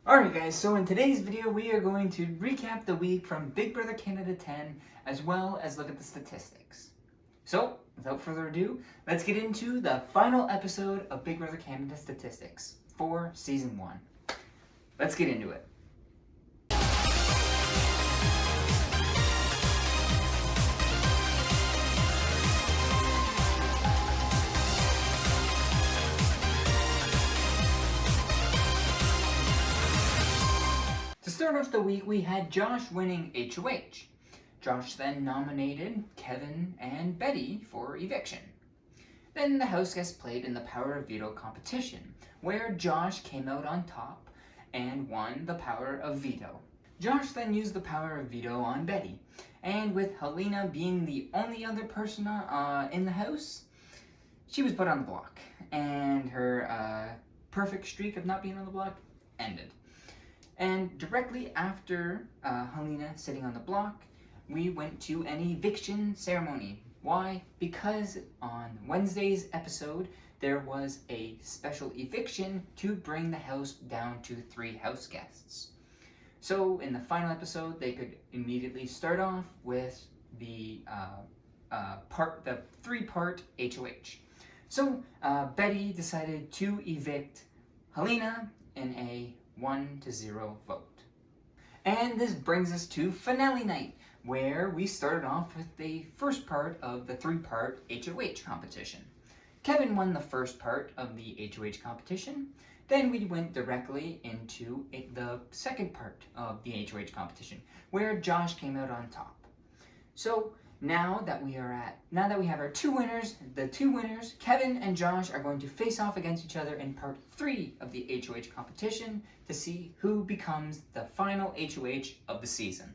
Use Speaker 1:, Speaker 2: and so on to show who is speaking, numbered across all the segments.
Speaker 1: Alright guys, so in today's video we are going to recap the week from Big Brother Canada 10 as well as look at the statistics. So, without further ado, let's get into the final episode of Big Brother Canada Statistics for Season 1. Let's get into it. To start off the week, we had Josh winning HOH. Josh then nominated Kevin and Betty for eviction. Then the house guests played in the Power of Veto competition, where Josh came out on top and won the Power of Veto. Josh then used the Power of Veto on Betty, and with Helena being the only other person in the house, she was put on the block, and her perfect streak of not being on the block ended. And directly after Helena sitting on the block, we went to an eviction ceremony. Why? Because on Wednesday's episode, there was a special eviction to bring the house down to 3 house guests. So in the final episode, they could immediately start off with the 3-part HOH. So Betty decided to evict Helena in a 1-0 vote. And this brings us to finale night, where we started off with the first part of the 3-part HOH competition. Kevin won the first part of the HOH competition. Then we went directly into the second part of the HOH competition, where Josh came out on top. So now that we have our 2 winners, the 2 winners, Kevin and Josh, are going to face off against each other in part 3 of the HOH competition to see who becomes the final HOH of the season.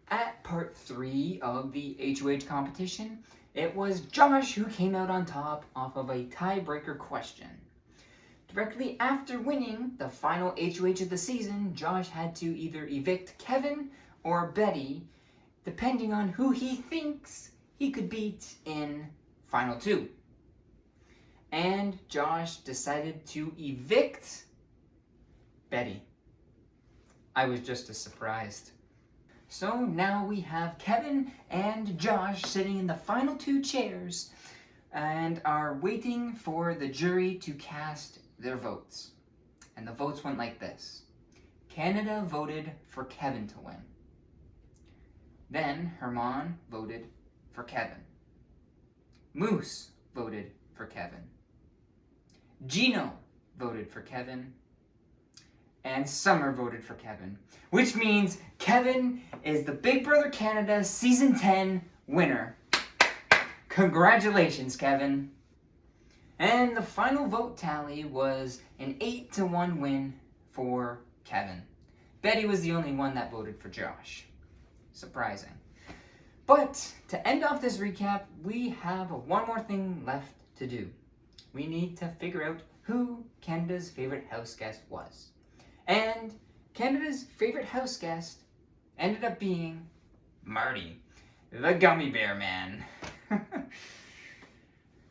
Speaker 1: At part 3 of the HOH competition, it was Josh who came out on top off of a tiebreaker question. Directly after winning the final HOH of the season, Josh had to either evict Kevin or Betty, depending on who he thinks he could beat in Final 2. And Josh decided to evict Betty. I was just as surprised. So now we have Kevin and Josh sitting in the final 2 chairs and are waiting for the jury to cast their votes. And the votes went like this. Canada voted for Kevin to win. Then Herman voted for Kevin. Moose voted for Kevin. Gino voted for Kevin. And Summer voted for Kevin. Which means Kevin is the Big Brother Canada Season 10 winner. Congratulations, Kevin. And the final vote tally was an 8-1 win for Kevin. Betty was the only one that voted for Josh. Surprising. But to end off this recap, we have one more thing left to do. We need to figure out who Canada's favorite house guest was. And Canada's favorite house guest ended up being Marty, the Gummy Bear Man.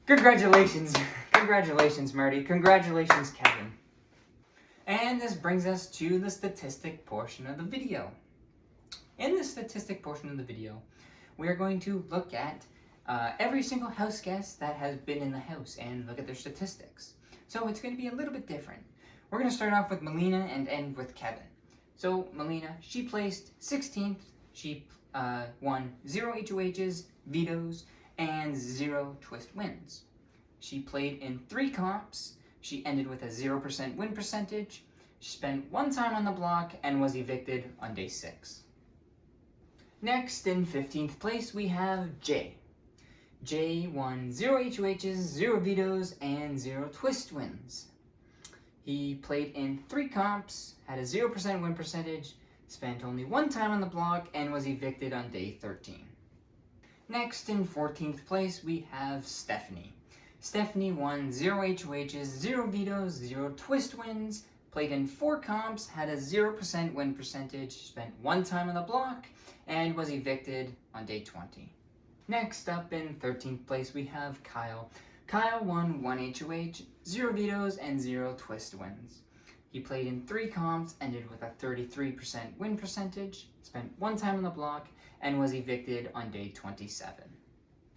Speaker 1: Congratulations. Congratulations, Marty. Congratulations, Kevin. And this brings us to the statistic portion of the video. In the statistic portion of the video, we are going to look at every single house guest that has been in the house and look at their statistics. So it's going to be a little bit different. We're going to start off with Melina and end with Kevin. So Melina, she placed 16th. She won 0 HOHs, vetoes, and 0 twist wins. She played in 3 comps. She ended with a 0% win percentage. She spent 1 time on the block and was evicted on day 6. Next, in 15th place, we have Jay. Jay won 0 HOHs, 0 vetoes, and 0 twist wins. He played in 3 comps, had a 0% win percentage, spent only 1 time on the block, and was evicted on day 13. Next, in 14th place, we have Stephanie. Stephanie won 0 HOHs, 0 vetoes, 0 twist wins, played in 4 comps, had a 0% win percentage, spent 1 time on the block, and was evicted on day 20. Next up in 13th place, we have Kyle. Kyle won 1 HOH, 0 vetoes, and 0 twist wins. He played in 3 comps, ended with a 33% win percentage, spent 1 time on the block, and was evicted on day 27.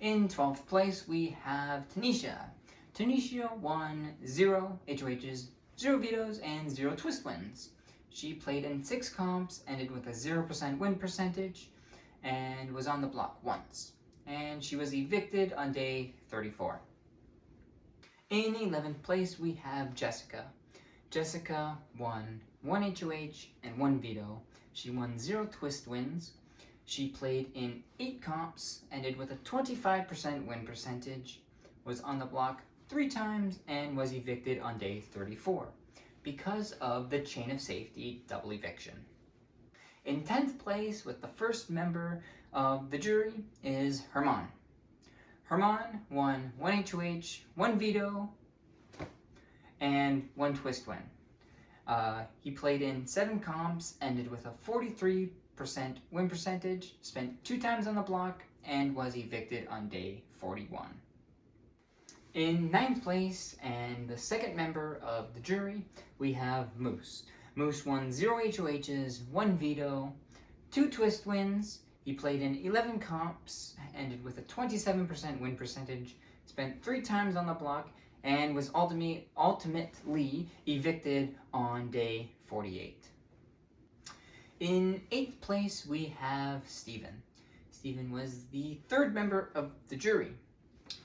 Speaker 1: In 12th place, we have Tanisha. Tanisha won 0 HOHs, 0 vetoes, and 0 twist wins. She played in 6 comps, ended with a 0% win percentage, and was on the block once. And she was evicted on day 34. In 11th place, we have Jessica. Jessica won 1 HOH and 1 veto. She won 0 twist wins. She played in 8 comps, ended with a 25% win percentage, was on the block 3 times, and was evicted on day 34 because of the chain of safety double eviction. In 10th place, with the first member of the jury, is Herman. Herman won 1 HOH, 1 veto, and 1 twist win. He played in 7 comps, ended with a 43% win percentage, spent 2 times on the block, and was evicted on day 41. In 9th place, and the second member of the jury, we have Moose. Moose won 0 HOHs, 1 veto, 2 twist wins. He played in 11 comps, ended with a 27% win percentage, spent 3 times on the block, and was ultimately evicted on day 48. In 8th place, we have Steven. Steven was the third member of the jury.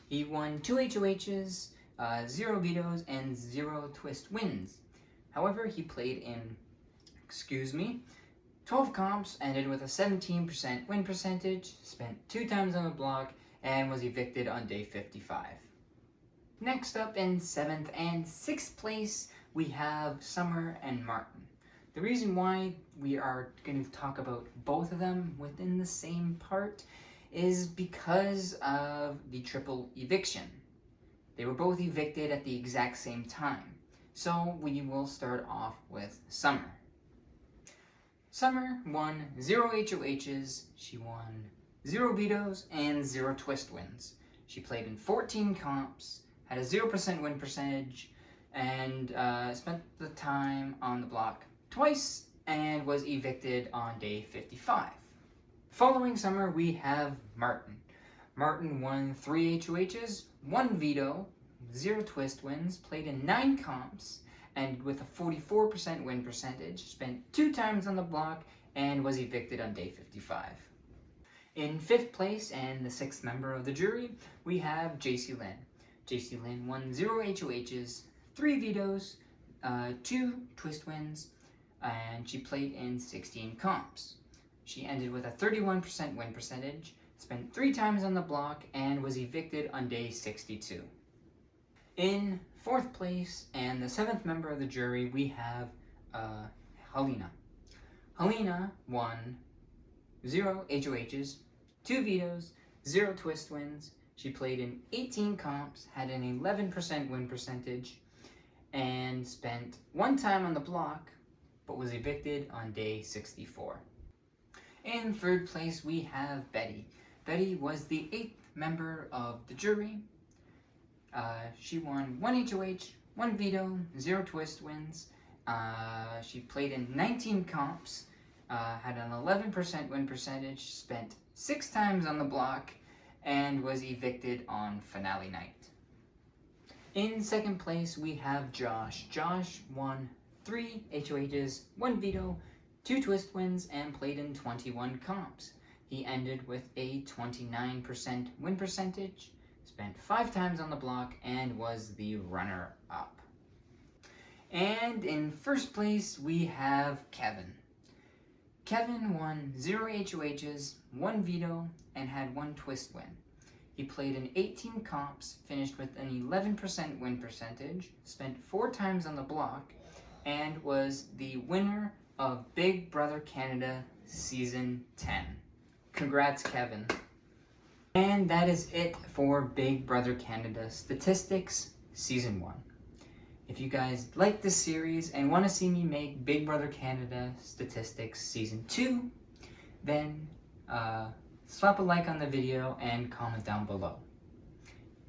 Speaker 1: He won 2 HOHs, 0 vetoes, and 0 twist wins. However, he played in, 12 comps, ended with a 17% win percentage, spent 2 times on the block, and was evicted on day 55. Next up, in 7th and 6th place, we have Summer and Martin. The reason why we are going to talk about both of them within the same part is because of the triple eviction. They were both evicted at the exact same time. So we will start off with Summer. Summer won 0 HOHs, she won 0 vetoes, and 0 twist wins. She played in 14 comps, had a 0% win percentage, and spent the time on the block twice, and was evicted on day 55. Following Summer, we have Martin. Martin won 3 HOHs, 1 veto, 0 twist wins, played in 9 comps, and with a 44% win percentage, spent 2 times on the block, and was evicted on day 55. In 5th place, and the 6th member of the jury, we have JC Lynn. JC Lynn won 0 HOHs, 3 vetoes, 2 twist wins, and she played in 16 comps. She ended with a 31% win percentage, spent 3 times on the block, and was evicted on day 62. In 4th place, and the 7th member of the jury, we have Helena. Helena won 0 HOHs, 2 vetoes, 0 twist wins. She played in 18 comps, had an 11% win percentage, and spent 1 time on the block, but was evicted on day 64. In 3rd place, we have Betty. Betty was the 8th member of the jury. She won 1 HOH, 1 veto, 0 twist wins. She played in 19 comps, had an 11% win percentage, spent 6 times on the block, and was evicted on finale night. In 2nd place, we have Josh. Josh won 3 HOHs, 1 veto, 2 twist wins, and played in 21 comps. He ended with a 29% win percentage, spent 5 times on the block, and was the runner-up. And in 1st place, we have Kevin. Kevin won 0 HOHs, 1 veto, and had 1 twist win. He played in 18 comps, finished with an 11% win percentage, spent 4 times on the block, and was the winner of Big Brother Canada Season 10. Congrats, Kevin. And that is it for Big Brother Canada Statistics Season 1. If you guys like this series and want to see me make Big Brother Canada Statistics Season 2, then slap a like on the video and comment down below.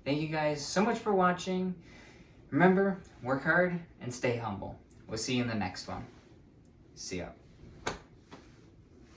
Speaker 1: Thank you guys so much for watching. Remember, work hard and stay humble. We'll see you in the next one. See ya.